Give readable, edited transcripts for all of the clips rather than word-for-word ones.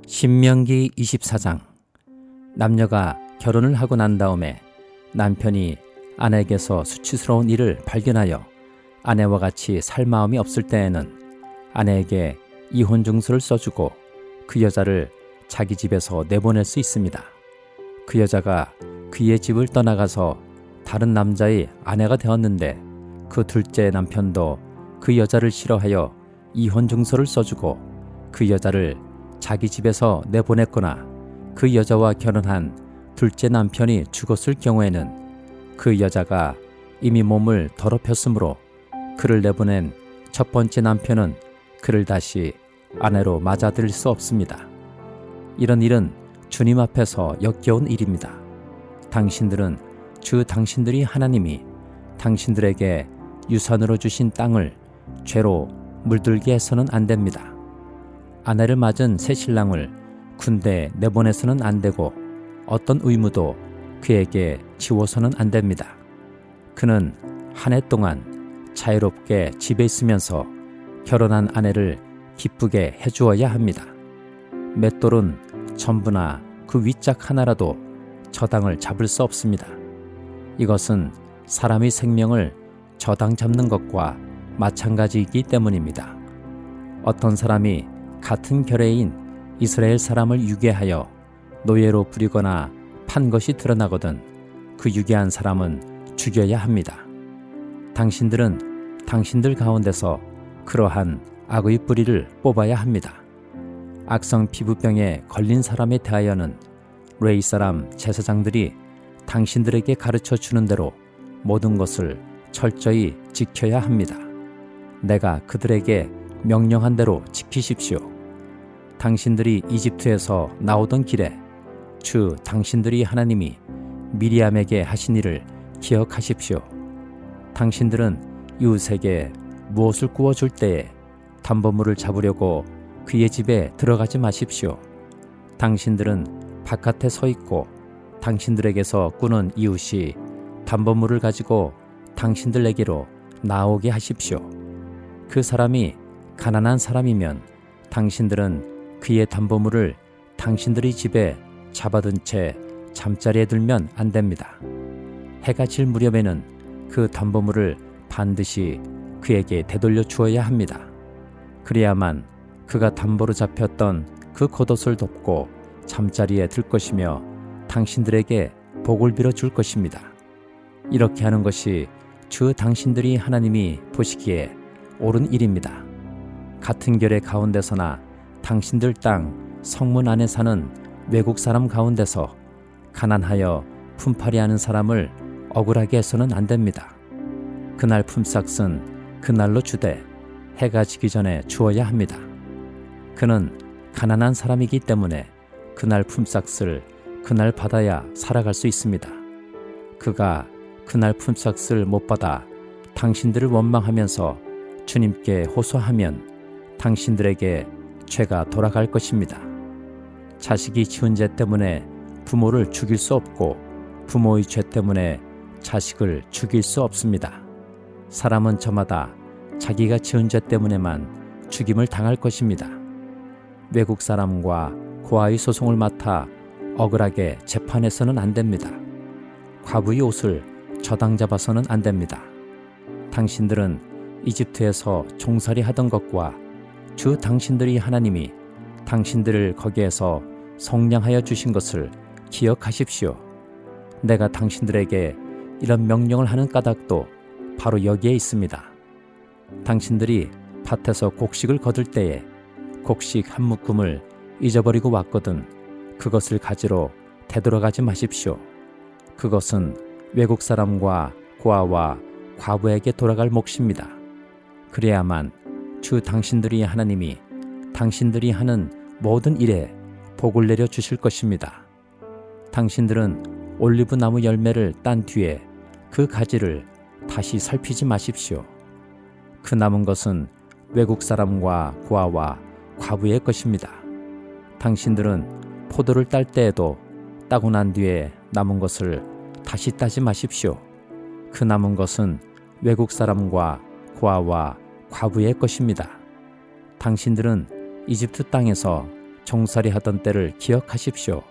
신명기 24장. 남녀가 결혼을 하고 난 다음에 남편이 아내에게서 수치스러운 일을 발견하여 아내와 같이 살 마음이 없을 때에는 아내에게 이혼 증서를 써주고 그 여자를 자기 집에서 내보낼 수 있습니다. 그 여자가 그의 집을 떠나가서 다른 남자의 아내가 되었는데 그 둘째 남편도 그 여자를 싫어하여 이혼 증서를 써주고 그 여자를 자기 집에서 내보냈거나 그 여자와 결혼한 둘째 남편이 죽었을 경우에는 그 여자가 이미 몸을 더럽혔으므로 그를 내보낸 첫 번째 남편은 그를 다시 아내로 맞아들일 수 없습니다. 이런 일은 주님 앞에서 역겨운 일입니다. 당신들은 당신들이 하나님이 당신들에게 유산으로 주신 땅을 죄로 물들게 해서는 안 됩니다. 아내를 맞은 새 신랑을 군대에 내보내서는 안 되고 어떤 의무도 그에게 지워서는 안 됩니다. 그는 한 해 동안 자유롭게 집에 있으면서 결혼한 아내를 기쁘게 해주어야 합니다. 맷돌은 전부나 그 윗짝 하나라도 저당을 잡을 수 없습니다. 이것은 사람의 생명을 저당 잡는 것과 마찬가지이기 때문입니다. 어떤 사람이 같은 결례인 이스라엘 사람을 유괴하여 노예로 부리거나 판 것이 드러나거든 그 유괴한 사람은 죽여야 합니다. 당신들은 당신들 가운데서 그러한 악의 뿌리를 뽑아야 합니다. 악성 피부병에 걸린 사람에 대하여는 레위 사람 제사장들이 당신들에게 가르쳐 주는 대로 모든 것을 철저히 지켜야 합니다. 내가 그들에게 명령한 대로 지키십시오. 당신들이 이집트에서 나오던 길에 당신들이 하나님이 미리암에게 하신 일을 기억하십시오. 당신들은 이웃에게 무엇을 구워줄 때에 담보물을 잡으려고 그의 집에 들어가지 마십시오. 당신들은 바깥에 서 있고 당신들에게서 꾸는 이웃이 담보물을 가지고 당신들에게로 나오게 하십시오. 그 사람이 가난한 사람이면 당신들은 그의 담보물을 당신들의 집에 잡아둔 채 잠자리에 들면 안 됩니다. 해가 질 무렵에는 그 담보물을 반드시 그에게 되돌려 주어야 합니다. 그래야만 그가 담보로 잡혔던 그 겉옷을 덮고 잠자리에 들 것이며 당신들에게 복을 빌어 줄 것입니다. 이렇게 하는 것이 당신들이 하나님이 보시기에 옳은 일입니다. 같은 결의 가운데서나 당신들 땅 성문 안에 사는 외국 사람 가운데서 가난하여 품팔이하는 사람을 억울하게 해서는 안 됩니다. 그날 품삯은 그날로 주되 해가 지기 전에 주어야 합니다. 그는 가난한 사람이기 때문에 그날 품삯을 그날 받아야 살아갈 수 있습니다. 그가 그날 품삯을 못 받아 당신들을 원망하면서 주님께 호소하면 당신들에게 죄가 돌아갈 것입니다. 자식이 지은 죄 때문에 부모를 죽일 수 없고 부모의 죄 때문에 자식을 죽일 수 없습니다. 사람은 저마다 자기가 지은 죄 때문에만 죽임을 당할 것입니다. 외국 사람과 고아의 소송을 맡아 억울하게 재판해서는 안 됩니다. 과부의 옷을 저당 잡아서는 안 됩니다. 당신들은 이집트에서 종살이 하던 것과 당신들이 하나님이 당신들을 거기에서 속량하여 주신 것을 기억하십시오. 내가 당신들에게 이런 명령을 하는 까닭도 바로 여기에 있습니다. 당신들이 밭에서 곡식을 거둘 때에 곡식 한 묶음을 잊어버리고 왔거든 그것을 가지러 되돌아가지 마십시오. 그것은 외국 사람과 고아와 과부에게 돌아갈 몫입니다. 그래야만 당신들이 하나님이 당신들이 하는 모든 일에 복을 내려 주실 것입니다. 당신들은 올리브 나무 열매를 딴 뒤에 그 가지를 다시 살피지 마십시오. 그 남은 것은 외국 사람과 고아와 과부의 것입니다. 당신들은 포도를 딸 때에도 따고 난 뒤에 남은 것을 다시 따지 마십시오. 그 남은 것은 외국 사람과 고아와 과부의 것입니다. 당신들은 이집트 땅에서 종살이 하던 때를 기억하십시오.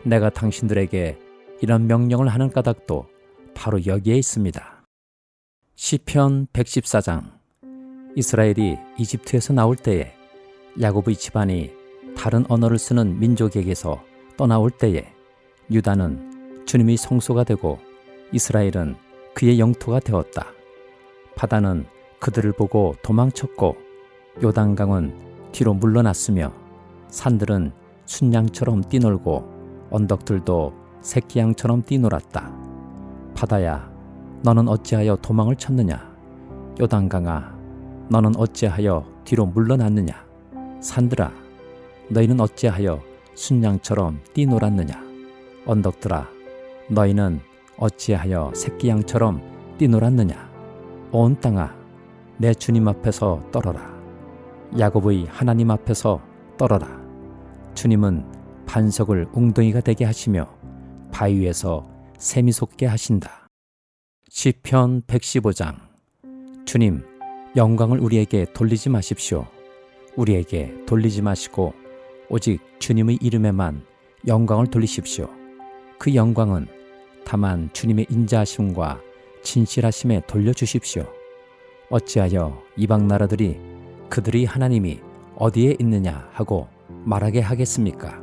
내가 당신들에게 이런 명령을 하는 까닭도 바로 여기에 있습니다. 시편 114장. 이스라엘이 이집트에서 나올 때에 야곱의 집안이 다른 언어를 쓰는 민족에게서 떠나올 때에 유다는 주님의 성소가 되고 이스라엘은 그의 영토가 되었다. 바다는 그들을 보고 도망쳤고 요단강은 뒤로 물러났으며 산들은 순양처럼 뛰놀고 언덕들도 새끼양처럼 뛰놀았다. 바다야, 너는 어찌하여 도망을 쳤느냐? 요단강아, 너는 어찌하여 뒤로 물러났느냐? 산들아, 너희는 어찌하여 순양처럼 뛰놀았느냐? 언덕들아, 너희는 어찌하여 새끼양처럼 뛰놀았느냐? 온 땅아, 내 주님 앞에서 떨어라. 야곱의 하나님 앞에서 떨어라. 주님은 반석을 웅덩이가 되게 하시며 바위에서 샘이 솟게 하신다. 시편 115장. 주님, 영광을 우리에게 돌리지 마십시오. 우리에게 돌리지 마시고 오직 주님의 이름에만 영광을 돌리십시오. 그 영광은 다만 주님의 인자하심과 진실하심에 돌려주십시오. 어찌하여 이방 나라들이 그들의 하나님이 어디에 있느냐 하고 말하게 하겠습니까?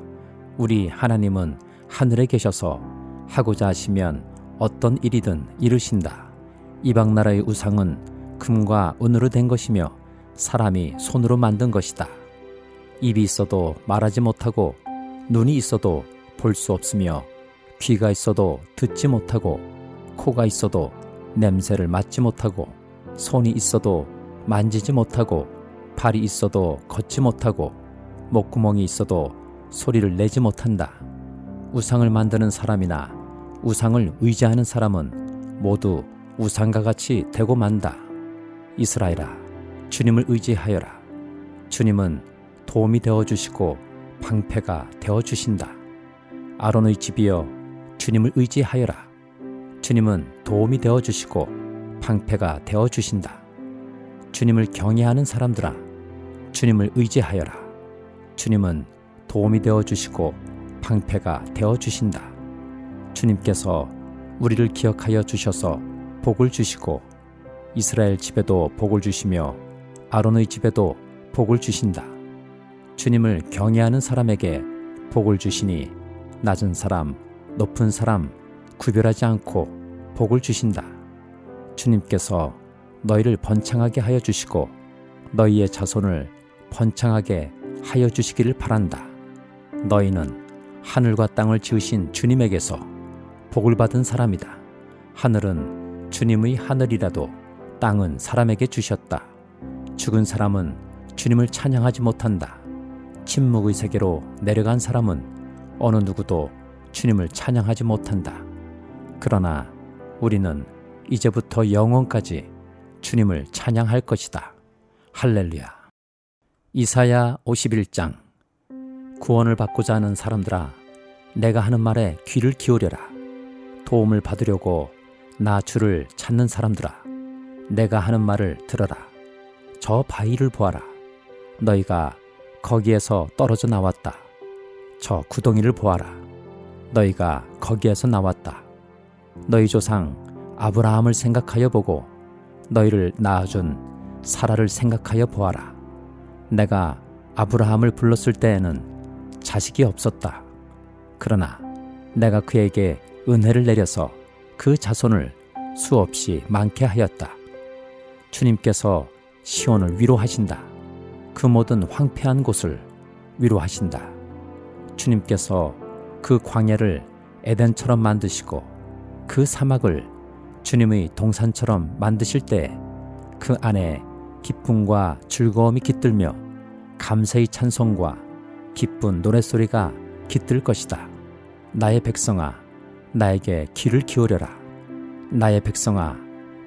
우리 하나님은 하늘에 계셔서 하고자 하시면 어떤 일이든 이루신다. 이방 나라의 우상은 금과 은으로 된 것이며 사람이 손으로 만든 것이다. 입이 있어도 말하지 못하고 눈이 있어도 볼 수 없으며 귀가 있어도 듣지 못하고 코가 있어도 냄새를 맡지 못하고 손이 있어도 만지지 못하고 발이 있어도 걷지 못하고 목구멍이 있어도 소리를 내지 못한다. 우상을 만드는 사람이나 우상을 의지하는 사람은 모두 우상과 같이 되고 만다. 이스라엘아, 주님을 의지하여라. 주님은 도움이 되어주시고 방패가 되어주신다. 아론의 집이여, 주님을 의지하여라. 주님은 도움이 되어주시고 방패가 되어주신다. 주님을 경외하는 사람들아, 주님을 의지하여라. 주님은 도움이 되어주시고 방패가 되어주신다. 주님께서 우리를 기억하여 주셔서 복을 주시고 이스라엘 집에도 복을 주시며 아론의 집에도 복을 주신다. 주님을 경외하는 사람에게 복을 주시니 낮은 사람, 높은 사람 구별하지 않고 복을 주신다. 주님께서 너희를 번창하게 하여 주시고 너희의 자손을 번창하게 하여 주시기를 바란다. 너희는 하늘과 땅을 지으신 주님에게서 복을 받은 사람이다. 하늘은 주님의 하늘이라도 땅은 사람에게 주셨다. 죽은 사람은 주님을 찬양하지 못한다. 침묵의 세계로 내려간 사람은 어느 누구도 주님을 찬양하지 못한다. 그러나 우리는 이제부터 영원까지 주님을 찬양할 것이다. 할렐루야. 이사야 51장. 구원을 받고자 하는 사람들아, 내가 하는 말에 귀를 기울여라. 도움을 받으려고 나 주를 찾는 사람들아, 내가 하는 말을 들어라. 저 바위를 보아라. 너희가 거기에서 떨어져 나왔다. 저 구덩이를 보아라. 너희가 거기에서 나왔다. 너희 조상 아브라함을 생각하여 보고 너희를 낳아준 사라를 생각하여 보아라. 내가 아브라함을 불렀을 때에는 자식이 없었다. 그러나 내가 그에게 은혜를 내려서 그 자손을 수없이 많게 하였다. 주님께서 시온을 위로하신다. 그 모든 황폐한 곳을 위로하신다. 주님께서 그 광야를 에덴처럼 만드시고 그 사막을 주님의 동산처럼 만드실 때 그 안에 기쁨과 즐거움이 깃들며 감사의 찬송과 기쁜 노랫소리가 깃들 것이다. 나의 백성아, 나에게 귀를 기울여라. 나의 백성아,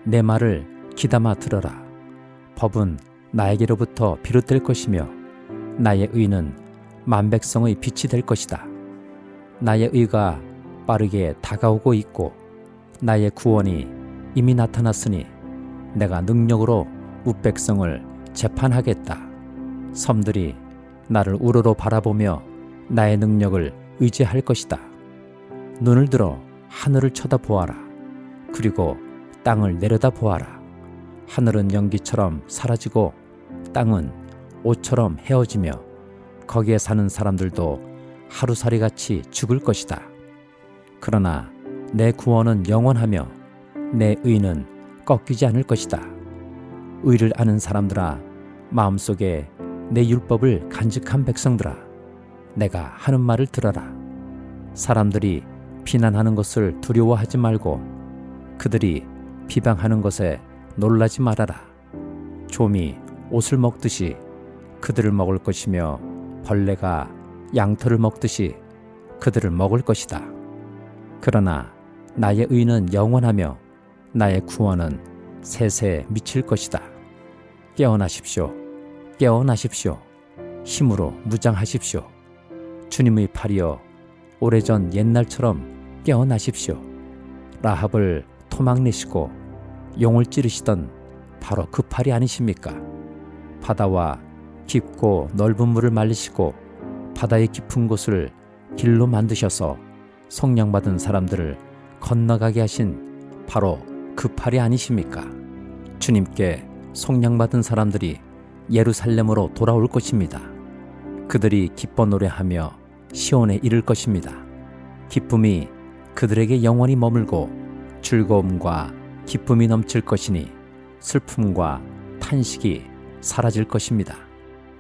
내 말을 귀담아 들어라. 법은 나에게로부터 비롯될 것이며 나의 의는 만백성의 빛이 될 것이다. 나의 의가 빠르게 다가오고 있고 나의 구원이 이미 나타났으니 내가 능력으로 우백성을 재판하겠다. 섬들이 나를 우러러 바라보며 나의 능력을 의지할 것이다. 눈을 들어 하늘을 쳐다보아라. 그리고 땅을 내려다보아라. 하늘은 연기처럼 사라지고 땅은 옷처럼 헤어지며 거기에 사는 사람들도 하루살이같이 죽을 것이다. 그러나 내 구원은 영원하며 내 의는 꺾이지 않을 것이다. 의를 아는 사람들아, 마음속에 내 율법을 간직한 백성들아, 내가 하는 말을 들어라. 사람들이 비난하는 것을 두려워하지 말고 그들이 비방하는 것에 놀라지 말아라. 좀이 옷을 먹듯이 그들을 먹을 것이며 벌레가 양털을 먹듯이 그들을 먹을 것이다. 그러나 나의 의는 영원하며 나의 구원은 세세에 미칠 것이다. 깨어나십시오. 깨어나십시오. 힘으로 무장하십시오. 주님의 팔이여, 오래전 옛날처럼 깨어나십시오. 라합을 토막내시고 용을 찌르시던 바로 그 팔이 아니십니까? 바다와 깊고 넓은 물을 말리시고 바다의 깊은 곳을 길로 만드셔서 속량받은 사람들을 건너가게 하신 바로 그 팔이 아니십니까? 주님께 속량받은 사람들이 예루살렘으로 돌아올 것입니다. 그들이 기뻐 노래하며 시온에 이를 것입니다. 기쁨이 그들에게 영원히 머물고 즐거움과 기쁨이 넘칠 것이니 슬픔과 탄식이 사라질 것입니다.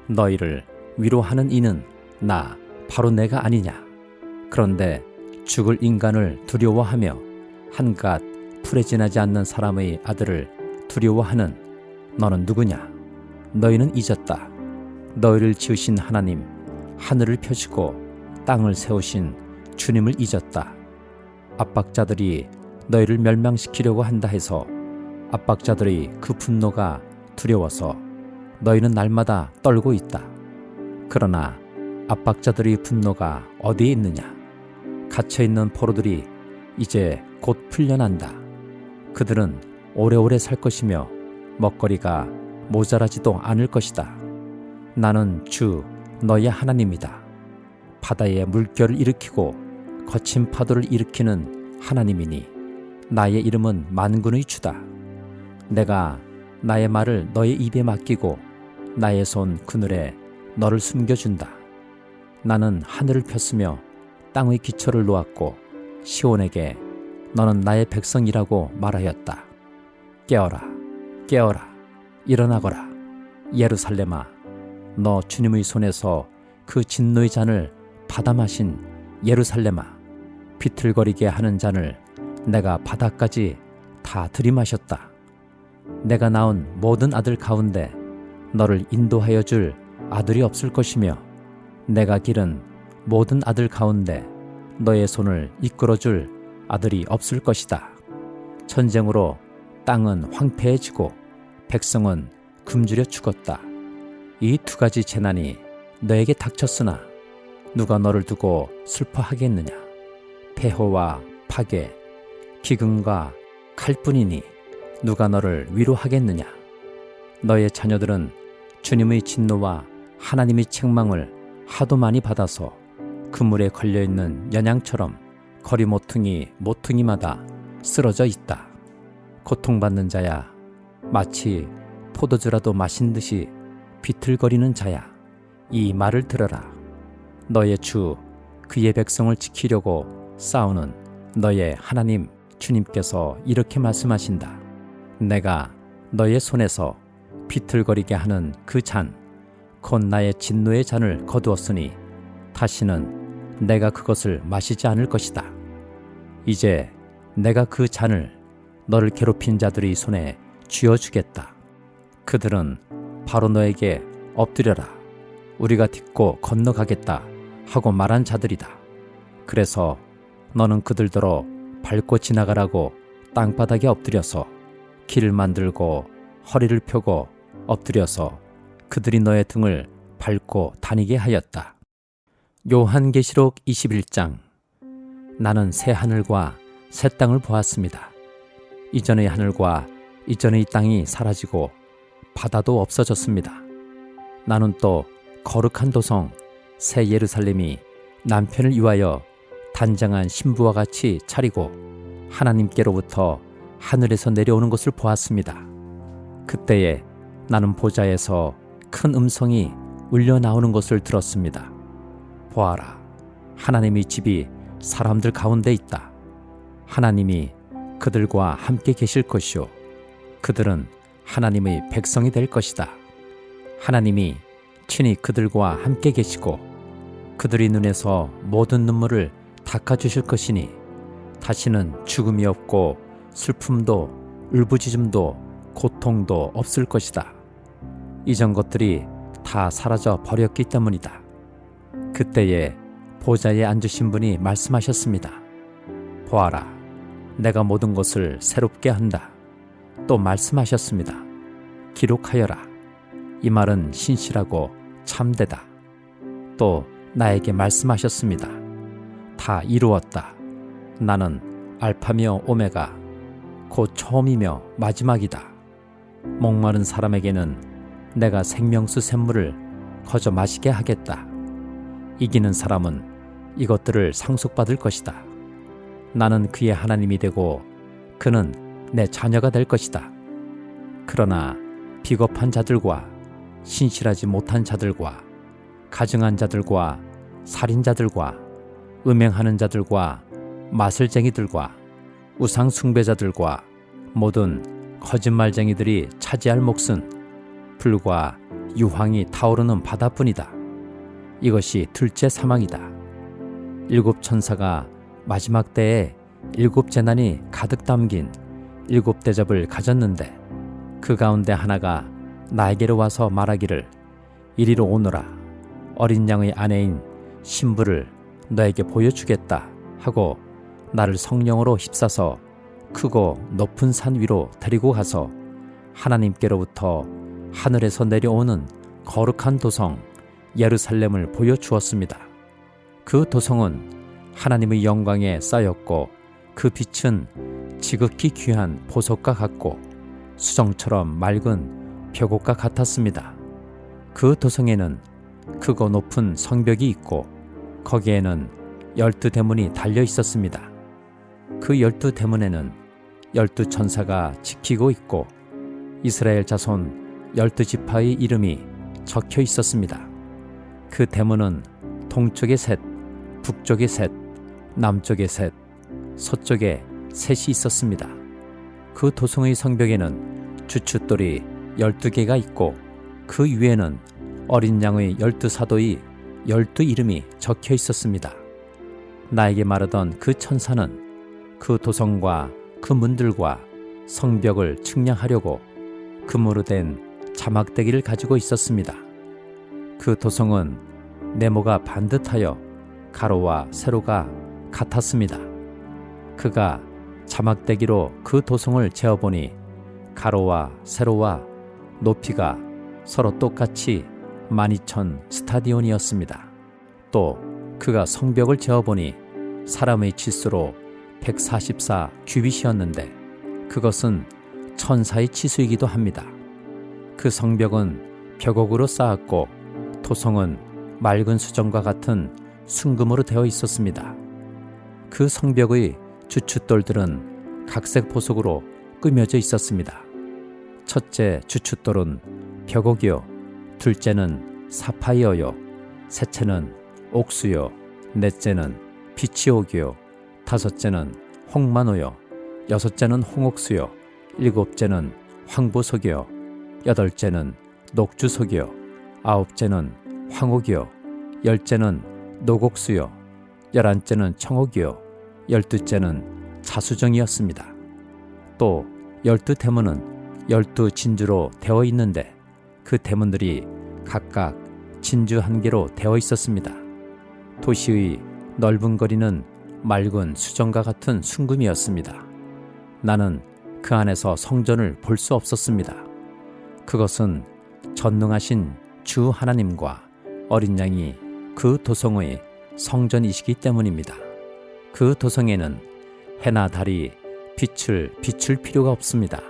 너희를 위로하는 이는 나, 바로 내가 아니냐? 그런데 죽을 인간을 두려워하며 한갓 풀에 지나지 않는 사람의 아들을 두려워하는 너는 누구냐? 너희는 잊었다. 너희를 지으신 하나님, 하늘을 펴시고 땅을 세우신 주님을 잊었다. 압박자들이 너희를 멸망시키려고 한다 해서 압박자들의 그 분노가 두려워서 너희는 날마다 떨고 있다. 그러나 압박자들의 분노가 어디에 있느냐? 갇혀있는 포로들이 이제 곧 풀려난다. 그들은 오래오래 살 것이며 먹거리가 모자라지도 않을 것이다. 나는 주 너의 하나님이다. 바다에 물결을 일으키고 거친 파도를 일으키는 하나님이니 나의 이름은 만군의 주다. 내가 나의 말을 너의 입에 맡기고 나의 손 그늘에 너를 숨겨준다. 나는 하늘을 폈으며 땅의 기초를 놓았고 시온에게 너는 나의 백성이라고 말하였다. 깨어라, 깨어라, 일어나거라. 예루살렘아, 너 주님의 손에서 그 진노의 잔을 받아 마신 예루살렘아, 비틀거리게 하는 잔을 내가 바다까지 다 들이마셨다. 내가 낳은 모든 아들 가운데 너를 인도하여 줄 아들이 없을 것이며 내가 기른 모든 아들 가운데 너의 손을 이끌어 줄 아들이 없을 것이다. 전쟁으로 땅은 황폐해지고 백성은 굶주려 죽었다. 이 두 가지 재난이 너에게 닥쳤으나 누가 너를 두고 슬퍼하겠느냐? 폐허와 파괴, 기근과 칼뿐이니 누가 너를 위로하겠느냐? 너의 자녀들은 주님의 진노와 하나님의 책망을 하도 많이 받아서 그물에 걸려있는 연양처럼 거리 모퉁이마다 쓰러져 있다. 고통받는 자야, 마치 포도주라도 마신 듯이 비틀거리는 자야, 이 말을 들어라. 너의 주, 그의 백성을 지키려고 싸우는 너의 하나님 주님께서 이렇게 말씀하신다. 내가 너의 손에서 비틀거리게 하는 그 잔, 곧 나의 진노의 잔을 거두었으니 다시는 내가 그것을 마시지 않을 것이다. 이제 내가 그 잔을 너를 괴롭힌 자들의 손에 쥐어주겠다. 그들은 바로 너에게 엎드려라, 우리가 딛고 건너가겠다 하고 말한 자들이다. 그래서 너는 그들더러 밟고 지나가라고 땅바닥에 엎드려서 길을 만들고 허리를 펴고 엎드려서 그들이 너의 등을 밟고 다니게 하였다. 요한계시록 21장. 나는 새 하늘과 새 땅을 보았습니다. 이전의 하늘과 이전의 땅이 사라지고 바다도 없어졌습니다. 나는 또 거룩한 도성 새 예루살렘이 남편을 위하여 단장한 신부와 같이 차리고 하나님께로부터 하늘에서 내려오는 것을 보았습니다. 그때에 나는 보좌에서 큰 음성이 울려 나오는 것을 들었습니다. 보아라, 하나님의 집이 사람들 가운데 있다. 하나님이 그들과 함께 계실 것이요, 그들은 하나님의 백성이 될 것이다. 하나님이 친히 그들과 함께 계시고 그들의 눈에서 모든 눈물을 닦아주실 것이니 다시는 죽음이 없고 슬픔도 울부짖음도 고통도 없을 것이다. 이전 것들이 다 사라져 버렸기 때문이다. 그때에 보좌에 앉으신 분이 말씀하셨습니다. 보아라, 내가 모든 것을 새롭게 한다. 또 말씀하셨습니다. 기록하여라. 이 말은 신실하고 참되다. 또 나에게 말씀하셨습니다. 다 이루었다. 나는 알파며 오메가, 곧 처음이며 마지막이다. 목마른 사람에게는 내가 생명수 샘물을 거저 마시게 하겠다. 이기는 사람은 이것들을 상속받을 것이다. 나는 그의 하나님이 되고 그는 내 자녀가 될 것이다. 그러나 비겁한 자들과 신실하지 못한 자들과 가증한 자들과 살인자들과 음행하는 자들과 마술쟁이들과 우상 숭배자들과 모든 거짓말쟁이들이 차지할 몫은 불과 유황이 타오르는 바다뿐이다. 이것이 둘째 사망이다. 7 천사가 마지막 때에 7 재난이 가득 담긴 7 대접을 가졌는데 그 가운데 하나가 나에게로 와서 말하기를 이리로 오너라. 어린 양의 아내인 신부를 너에게 보여주겠다 하고 나를 성령으로 휩싸서 크고 높은 산 위로 데리고 가서 하나님께로부터 하늘에서 내려오는 거룩한 도성 예루살렘을 보여주었습니다. 그 도성은 하나님의 영광에 쌓였고 그 빛은 지극히 귀한 보석과 같고 수정처럼 맑은 벽옥과 같았습니다. 그 도성에는 크고 높은 성벽이 있고 거기에는 12 대문이 달려 있었습니다. 그 12 대문에는 12 천사가 지키고 있고 이스라엘 자손 12지파의 이름이 적혀 있었습니다. 그 대문은 동쪽에 셋, 북쪽에 셋, 남쪽에 셋, 서쪽에 셋이 있었습니다. 그 도성의 성벽에는 주춧돌이 12개가 있고 그 위에는 어린 양의 12사도의 12 이름이 적혀 있었습니다. 나에게 말하던 그 천사는 그 도성과 그 문들과 성벽을 측량하려고 금으로 된 자막대기를 가지고 있었습니다. 그 도성은 네모가 반듯하여 가로와 세로가 같았습니다. 그가 자막대기로 그 도성을 재어보니 가로와 세로와 높이가 서로 똑같이 12,000 스타디온이었습니다. 또 그가 성벽을 재어보니 사람의 치수로 144 규빗이었는데 그것은 천사의 치수이기도 합니다. 그 성벽은 벽옥으로 쌓았고 토성은 맑은 수정과 같은 순금으로 되어 있었습니다. 그 성벽의 주춧돌들은 각색 보석으로 꾸며져 있었습니다. 첫째 주춧돌은 벽옥이요, 둘째는 사파이어요, 셋째는 옥수요, 넷째는 비치옥이요, 다섯째는 홍만호요, 여섯째는 홍옥수요, 일곱째는 황보석이요, 여덟째는 녹주석이요, 아홉째는 황옥이요, 열째는 노곡수요, 11째는 청옥이요, 12째는 자수정이었습니다. 또 12 대문은 12 진주로 되어 있는데 그 대문들이 각각 진주 1개로 되어 있었습니다. 도시의 넓은 거리는 맑은 수정과 같은 순금이었습니다. 나는 그 안에서 성전을 볼 수 없었습니다. 그것은 전능하신 주 하나님과 어린 양이 그 도성의 성전이시기 때문입니다. 그 도성에는 해나 달이 빛을 비출 필요가 없습니다.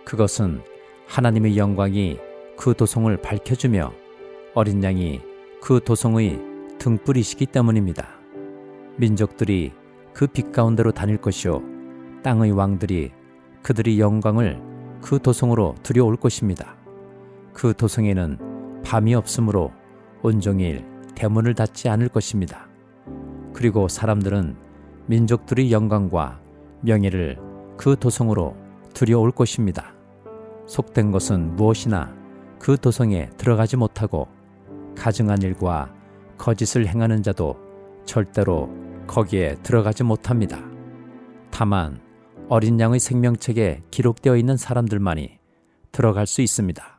그것은 하나님의 영광이 그 도성을 밝혀주며 어린 양이 그 도성의 등불이시기 때문입니다. 민족들이 그 빛 가운데로 다닐 것이요 땅의 왕들이 그들의 영광을 그 도성으로 들여올 것입니다. 그 도성에는 밤이 없으므로 온종일 대문을 닫지 않을 것입니다. 그리고 사람들은 민족들의 영광과 명예를 그 도성으로 들여올 것입니다. 속된 것은 무엇이나 그 도성에 들어가지 못하고 가증한 일과 거짓을 행하는 자도 절대로 거기에 들어가지 못합니다. 다만 어린 양의 생명책에 기록되어 있는 사람들만이 들어갈 수 있습니다.